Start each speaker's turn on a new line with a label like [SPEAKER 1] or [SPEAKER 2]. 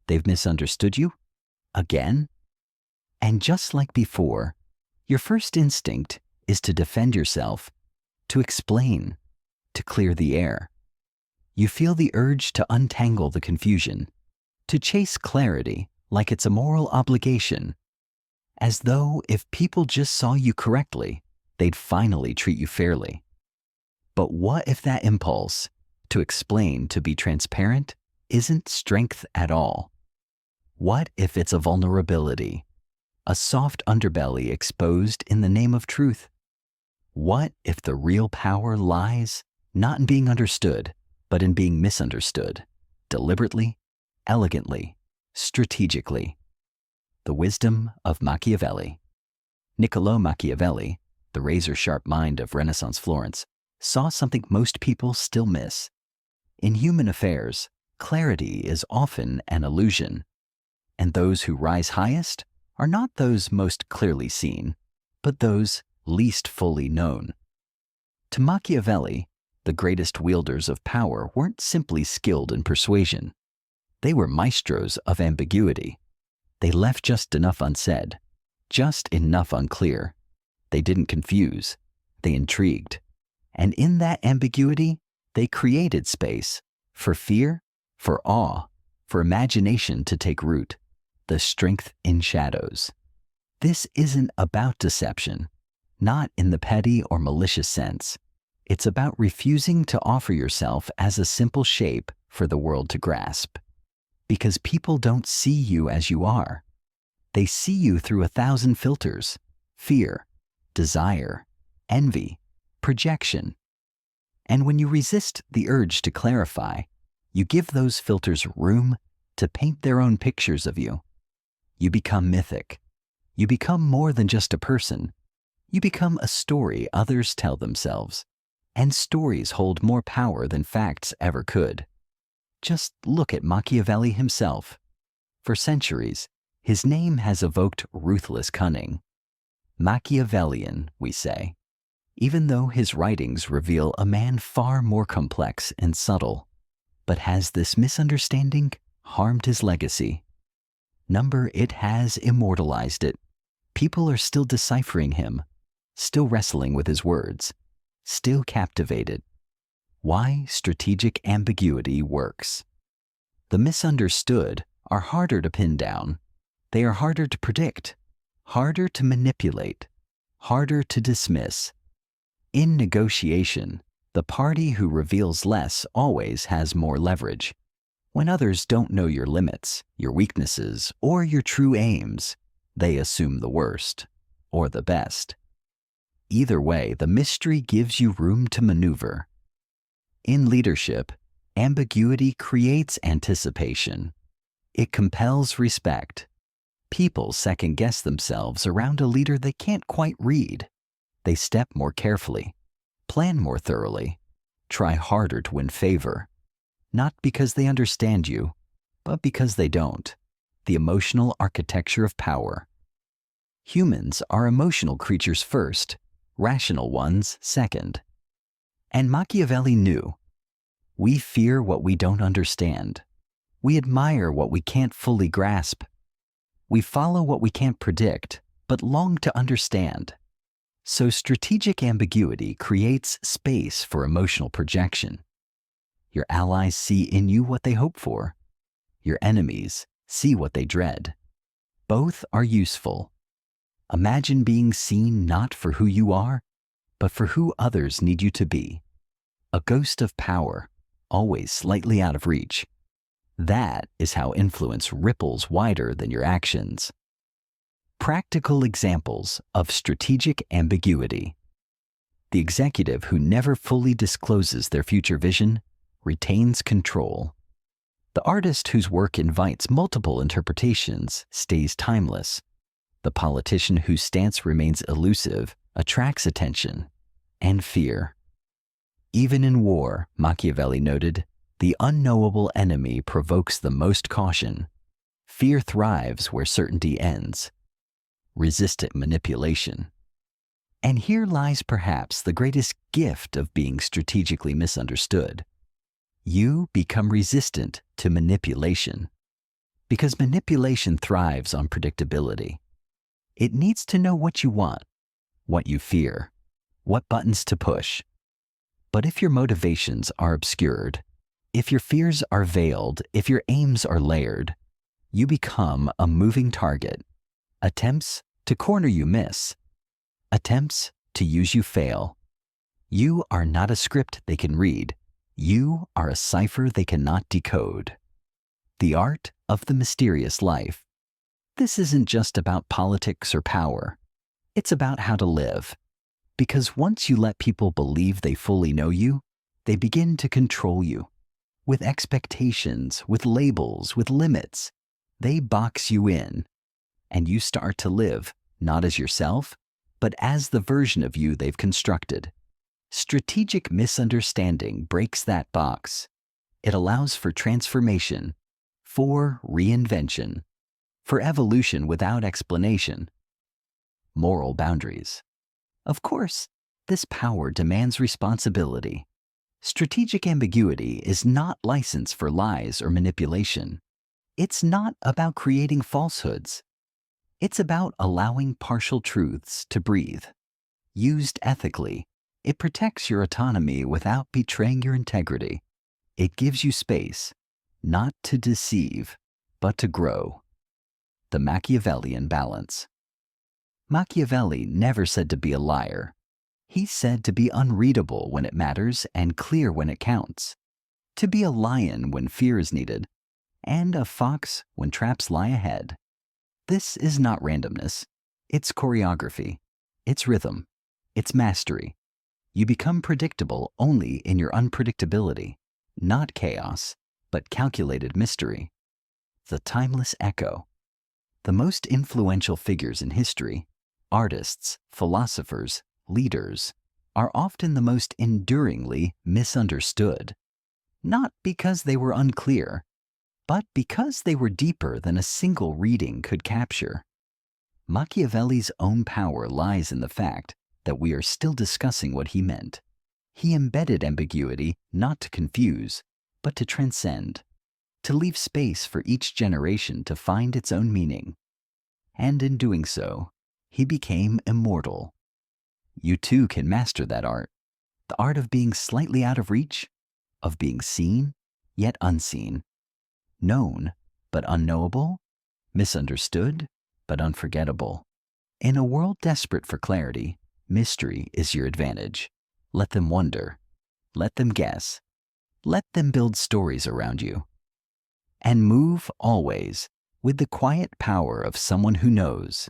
[SPEAKER 1] They've misunderstood you? Again? And just like before, your first instinct is to defend yourself, to explain, to clear the air. You feel the urge to untangle the confusion, to chase clarity like it's a moral obligation, as though if people just saw you correctly, they'd finally treat you fairly. But what if that impulse, to explain, to be transparent, isn't strength at all? What if it's a vulnerability, a soft underbelly exposed in the name of truth? What if the real power lies not in being understood, but in being misunderstood, deliberately, elegantly, strategically? The wisdom of Machiavelli. Niccolò Machiavelli, the razor-sharp mind of Renaissance Florence, saw something most people still miss. In human affairs, clarity is often an illusion, and those who rise highest are not those most clearly seen, but those least fully known. To Machiavelli, the greatest wielders of power weren't simply skilled in persuasion. They were maestros of ambiguity. They left just enough unsaid, just enough unclear. They didn't confuse, they intrigued. And in that ambiguity, they created space for fear, for awe, for imagination to take root, the strength in shadows. This isn't about deception, not in the petty or malicious sense. It's about refusing to offer yourself as a simple shape for the world to grasp. Because people don't see you as you are. They see you through 1,000 filters: fear, desire, envy, projection. And when you resist the urge to clarify, you give those filters room to paint their own pictures of you. You become mythic. You become more than just a person. You become a story others tell themselves. And stories hold more power than facts ever could. Just look at Machiavelli himself. For centuries, his name has evoked ruthless cunning. Machiavellian, we say, even though his writings reveal a man far more complex and subtle. But has this misunderstanding harmed his legacy? It has immortalized it. People are still deciphering him, still wrestling with his words, still captivated. Why strategic ambiguity works. The misunderstood are harder to pin down. They are harder to predict, harder to manipulate, harder to dismiss. In negotiation, the party who reveals less always has more leverage. When others don't know your limits, your weaknesses, or your true aims, they assume the worst, or the best. Either way, the mystery gives you room to maneuver. In leadership, ambiguity creates anticipation. It compels respect. People second-guess themselves around a leader they can't quite read. They step more carefully, plan more thoroughly, try harder to win favor. Not because they understand you, but because they don't. The emotional architecture of power. Humans are emotional creatures first, rational ones second. And Machiavelli knew. We fear what we don't understand. We admire what we can't fully grasp. We follow what we can't predict, but long to understand. So strategic ambiguity creates space for emotional projection. Your allies see in you what they hope for. Your enemies see what they dread. Both are useful. Imagine being seen not for who you are, but for who others need you to be. A ghost of power, always slightly out of reach. That is how influence ripples wider than your actions. Practical examples of strategic ambiguity. The executive who never fully discloses their future vision retains control. The artist whose work invites multiple interpretations stays timeless. The politician whose stance remains elusive attracts attention and fear. Even in war, Machiavelli noted, the unknowable enemy provokes the most caution. Fear thrives where certainty ends. Resistant manipulation. And here lies perhaps the greatest gift of being strategically misunderstood. You become resistant to manipulation. Because manipulation thrives on predictability. It needs to know what you want, what you fear, what buttons to push. But if your motivations are obscured, if your fears are veiled, if your aims are layered, you become a moving target. Attempts to corner you miss. Attempts to use you fail. You are not a script they can read. You are a cipher they cannot decode. The art of the mysterious life. This isn't just about politics or power. It's about how to live. Because once you let people believe they fully know you, they begin to control you. With expectations, with labels, with limits, they box you in. And you start to live, not as yourself, but as the version of you they've constructed. Strategic misunderstanding breaks that box. It allows for transformation, for reinvention, for evolution without explanation. Moral boundaries. Of course, this power demands responsibility. Strategic ambiguity is not license for lies or manipulation. It's not about creating falsehoods. It's about allowing partial truths to breathe. Used ethically, it protects your autonomy without betraying your integrity. It gives you space, not to deceive, but to grow. The Machiavellian balance. Machiavelli never said to be a liar. He said to be unreadable when it matters and clear when it counts. To be a lion when fear is needed, and a fox when traps lie ahead. This is not randomness. It's choreography. It's rhythm. It's mastery. You become predictable only in your unpredictability, not chaos, but calculated mystery. The timeless echo. The most influential figures in history, artists, philosophers, leaders, are often the most enduringly misunderstood. Not because they were unclear, but because they were deeper than a single reading could capture. Machiavelli's own power lies in the fact that we are still discussing what he meant. He embedded ambiguity not to confuse, but to transcend, to leave space for each generation to find its own meaning. And in doing so, he became immortal. You too can master that art, the art of being slightly out of reach, of being seen, yet unseen, known, but unknowable, misunderstood, but unforgettable. In a world desperate for clarity, mystery is your advantage. Let them wonder. Let them guess. Let them build stories around you. And move always with the quiet power of someone who knows.